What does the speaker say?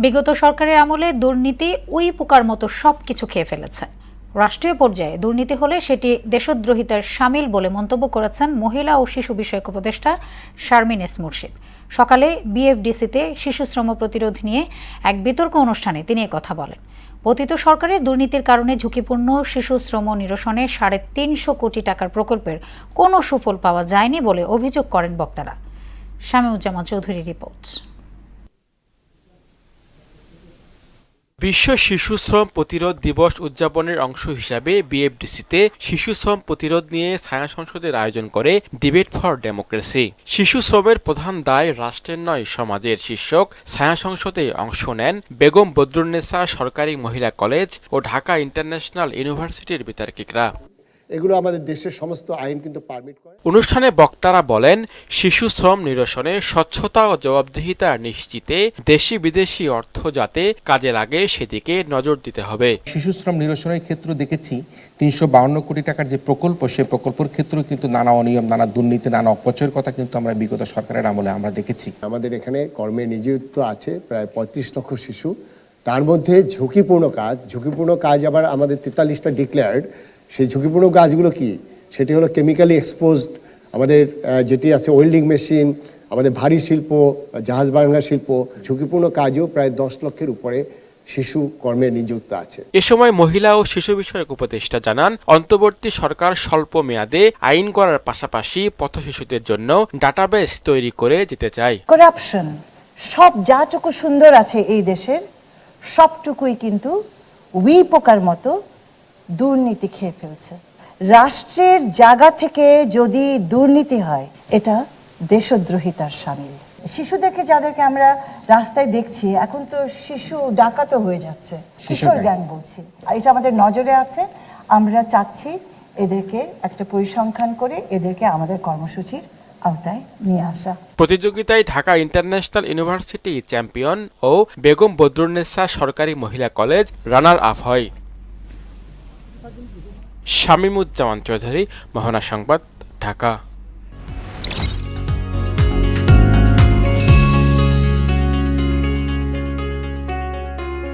বিগত সরকারের আমলে দুর্নীতি উই পোকার মতো সবকিছু খেয়ে ফেলেছে। রাষ্ট্রীয় পর্যায়ে দুর্নীতি হলে সেটি দেশদ্রোহিতার শামিল বলে মন্তব্য করেছেন মহিলা ও শিশু বিষয়ক উপদেষ্টা শারমিন এস মুর্শিদ। সকালে বিএফডিসিতে শিশু শ্রম প্রতিরোধ নিয়ে এক বিতর্ক অনুষ্ঠানে তিনি কথা বলেন। পতিত সরকারের দুর্নীতির কারণে ঝুঁকিপূর্ণ শিশু শ্রম নিরসনে 350 কোটি টাকার প্রকল্পের কোনো সুফল পাওয়া যায়নি বলে অভিযোগ করেন বক্তারা। শামীউজ্জামান চৌধুরী রিপোর্ট। বিশ্ব শিশু শ্রম প্রতিরোধ দিবস উদযাপনের অংশ হিসাবে বিএফডিসিতে শিশু শ্রম প্রতিরোধ নিয়ে ছায়া সংসদের আয়োজন করে ডিবেট ফর ডেমোক্রেসি। শিশু শ্রমের প্রধান দায় রাষ্ট্রের নয় সমাজের শীর্ষক ছায়া সংসদে অংশ নেন বেগম বদরুন্নেসা সরকারি মহিলা কলেজ ও ঢাকা ইন্টারন্যাশনাল ইউনিভার্সিটির বিতার্কিকরা। এগুলো আমাদের দেশের সমস্ত আইন কিন্তু পারমিট করে। অনুষ্ঠানে বক্তারা বলেন, শিশু শ্রম নিরসনে স্বচ্ছতা ও জবাবদিহিতা নিশ্চিতে দেশি বিদেশি অর্থ যাতে কাজে লাগে সেদিকে নজর দিতে হবে। শিশু শ্রম নিরসনের ক্ষেত্রে দেখেছি 352 কোটি টাকার যে প্রকল্প, সেই প্রকল্পের ক্ষেত্রেও কিন্তু নানা অনিয়ম, নানা দুর্নীতি, নানা অপচয়ের কথা কিন্তু আমরা বিগত সরকারের আমলে আমরা দেখেছি। আমাদের এখানে কর্মে নিযুক্ত আছে প্রায় 35 লক্ষ শিশু। তার মধ্যে ঝুঁকিপূর্ণ কাজ আবার আমাদের 43টা ডিক্লেয়ার্ড। সেই ঝুঁকিপূর্ণ কাজগুলো কি? সেটি হলো কেমিক্যালি এক্সপোজড, আমাদের যেটি আছে ওয়েল্ডিং মেশিন, আমাদের ভারী শিল্প, জাহাজ ভাঙা শিল্প। ঝুঁকিপূর্ণ কাজও প্রায় 10 লক্ষের উপরে শিশু কর্মে নিযুক্ত আছে। এ সময় মহিলা ও শিশু বিষয়ক উপদেষ্টা জানান, অন্তর্বর্তী সরকার স্বল্প মেয়াদে আইন করার পাশাপাশি পথ শিশুদের জন্য ডাটাবেস তৈরি করে যেতে চায়। করাপশন সব যাটুকু সুন্দর আছে এই দেশের সবটুকুই কিন্তু উই পোকার মতো দুর্নীতি খেয়ে ফেলছে। রাষ্ট্রের জায়গা থেকে যদি দুর্নীতি হয়, এটা দেশদ্রোহিতার শামিল। শিশুদেরকে যাদেরকে আমরা রাস্তায় দেখছি, এখন তো শিশু ডাকাতও হয়ে যাচ্ছে, কিশোর গ্যাং বলছি। এটা আমাদের নজরে আছে। আমরা চাচ্ছি এদেরকে একটা পরিসংখ্যান করে এদেরকে আমাদের কর্মসূচির আওতায় নিয়ে আসা। প্রতিযোগিতায় ঢাকা ইন্টারন্যাশনাল ইউনিভার্সিটি চ্যাম্পিয়ন ও বেগম বদরুন্নেসা সরকারি মহিলা কলেজ রানার আপ হয়। শামীমুজ্জামান চৌধুরী, মোহনা সংবাদ, ঢাকা।